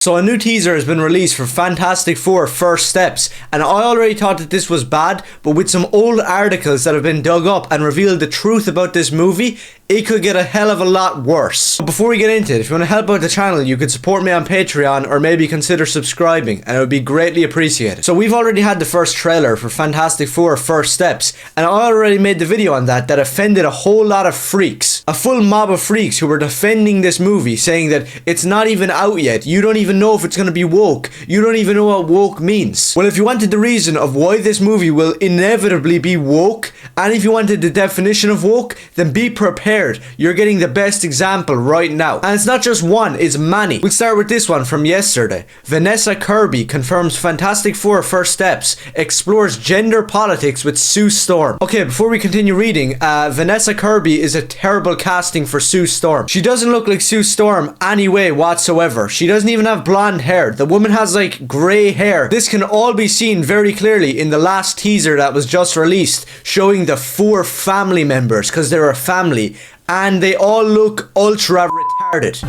So a new teaser has been released for Fantastic Four First Steps, and I already thought that this was bad, but with some old articles that have been dug up and revealed the truth about this movie, it could get a hell of a lot worse. But before we get into it, if you want to help out the channel, you could support me on Patreon or maybe consider subscribing, and it would be greatly appreciated. So we've already had the first trailer for Fantastic Four First Steps, and I already made the video on that offended a whole lot of freaks. A full mob of freaks who were defending this movie, saying that it's not even out yet, you don't even know if it's going to be woke, you don't even know what woke means. Well, if you wanted the reason of why this movie will inevitably be woke, and if you wanted the definition of woke, then be prepared. You're getting the best example right now. And it's not just one, it's many. We'll start with this one from yesterday. Vanessa Kirby confirms Fantastic Four First Steps explores gender politics with Sue Storm. Okay, before we continue reading, Vanessa Kirby is a terrible casting for Sue Storm. She doesn't look like Sue Storm anyway whatsoever. She doesn't even have blonde hair. The woman has like grey hair. This can all be seen very clearly in the last teaser that was just released, showing the four family members, because they're a family, and they all look ultra retarded.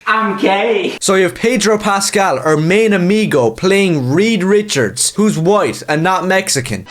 I'm gay. So you have Pedro Pascal, our main amigo, playing Reed Richards, who's white and not Mexican.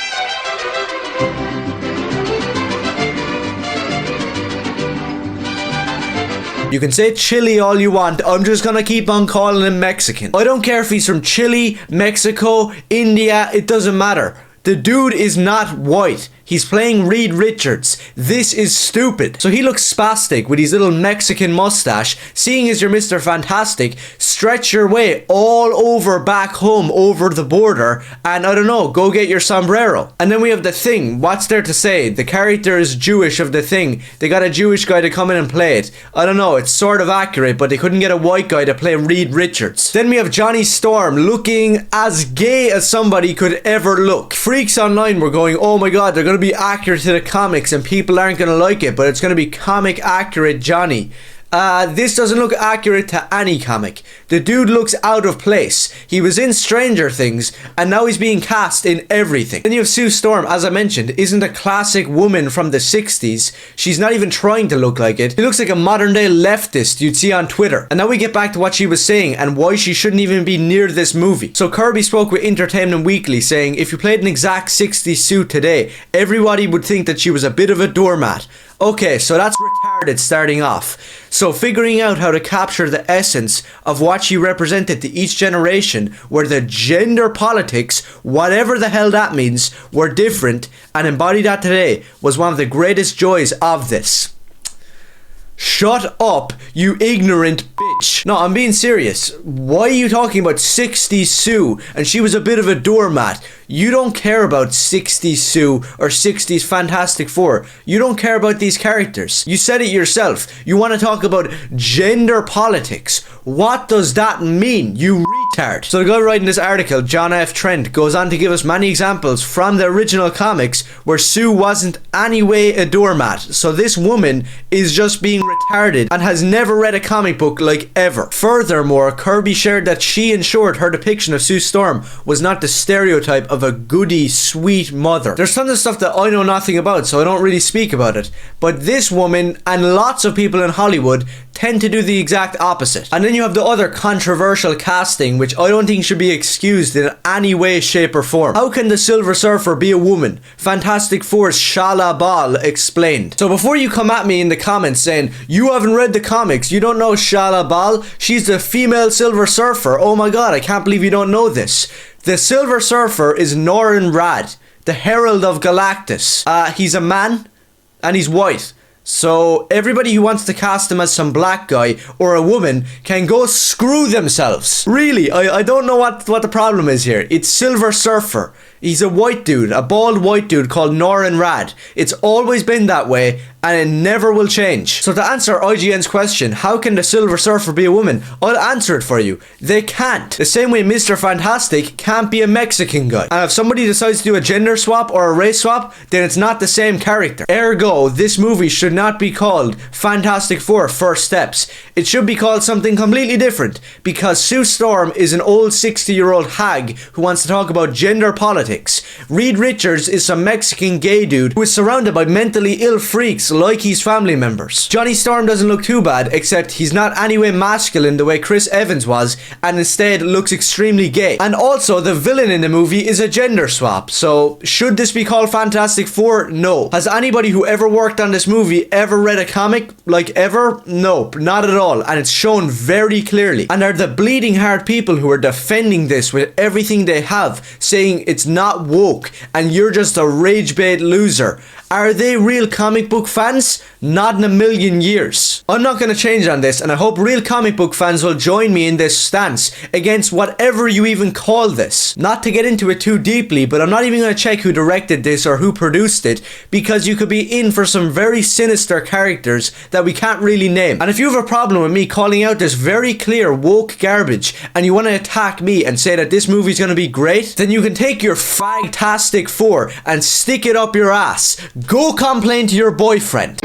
You can say Chile all you want, I'm just gonna keep on calling him Mexican. I don't care if he's from Chile, Mexico, India, it doesn't matter. The dude is not white. He's playing Reed Richards. This is stupid. So he looks spastic with his little Mexican mustache. Seeing as you're Mr. Fantastic, stretch your way all over back home over the border and I don't know, go get your sombrero. And then we have The Thing. What's there to say? The character is Jewish of The Thing. They got a Jewish guy to come in and play it. I don't know, it's sort of accurate, but they couldn't get a white guy to play Reed Richards. Then we have Johnny Storm looking as gay as somebody could ever look. Freaks online were going, oh my god, they're gonna be accurate to the comics and people aren't gonna like it, but it's gonna be comic accurate Johnny. This doesn't look accurate to any comic. The dude looks out of place. He was in Stranger Things and now he's being cast in everything. Then you have Sue Storm, as I mentioned, isn't a classic woman from the 60s. She's not even trying to look like it. She looks like a modern day leftist you'd see on Twitter. And now we get back to what she was saying and why she shouldn't even be near this movie. So Kirby spoke with Entertainment Weekly saying if you played an exact 60s suit today, everybody would think that she was a bit of a doormat. Okay, so that's retarded starting off. So figuring out how to capture the essence of what she represented to each generation, where the gender politics, whatever the hell that means, were different, and embody that today, was one of the greatest joys of this. Shut up, you ignorant bitch. No, I'm being serious. Why are you talking about 60s Sue and she was a bit of a doormat? You don't care about 60s Sue or 60s Fantastic Four. You don't care about these characters. You said it yourself. You want to talk about gender politics. What does that mean, you retard? So the guy writing this article, John F. Trent, goes on to give us many examples from the original comics where Sue wasn't anyway a doormat. So this woman is just being retarded and has never read a comic book like ever. Furthermore, Kirby shared that she ensured her depiction of Sue Storm was not the stereotype of a goody, sweet mother. There's tons of stuff that I know nothing about, so I don't really speak about it. But this woman and lots of people in Hollywood tend to do the exact opposite. And then you have the other controversial casting, which I don't think should be excused in any way, shape or form. How can the Silver Surfer be a woman? Fantastic Four's Shala Bal explained. So before you come at me in the comments saying, you haven't read the comics, you don't know Shala Bal, she's the female Silver Surfer. Oh my god, I can't believe you don't know this. The Silver Surfer is Norrin Radd, the Herald of Galactus. He's a man and he's white. So everybody who wants to cast him as some black guy or a woman can go screw themselves. Really, I don't know what the problem is here. It's Silver Surfer. He's a white dude, a bald white dude called Norrin Radd. It's always been that way and it never will change. So to answer IGN's question, how can the Silver Surfer be a woman? I'll answer it for you. They can't. The same way Mr. Fantastic can't be a Mexican guy. And if somebody decides to do a gender swap or a race swap, then it's not the same character. Ergo, this movie should not be called Fantastic Four First Steps. It should be called something completely different, because Sue Storm is an old 60-year-old hag who wants to talk about gender politics politics. Reed Richards is some Mexican gay dude who is surrounded by mentally ill freaks like his family members. Johnny Storm doesn't look too bad, except he's not anyway masculine the way Chris Evans was, and instead looks extremely gay. And also, the villain in the movie is a gender swap, so should this be called Fantastic Four? No. Has anybody who ever worked on this movie ever read a comic? Like, ever? Nope, not at all, and it's shown very clearly. And are the bleeding heart people who are defending this with everything they have, saying it's not woke and you're just a rage bait loser. Are they real comic book fans? Not in a million years. I'm not going to change on this, and I hope real comic book fans will join me in this stance against whatever you even call this. Not to get into it too deeply, but I'm not even going to check who directed this or who produced it, because you could be in for some very sinister characters that we can't really name. And if you have a problem with me calling out this very clear woke garbage, and you want to attack me and say that this movie's going to be great, then you can take your Fantastic Four and stick it up your ass. Go complain to your boyfriend.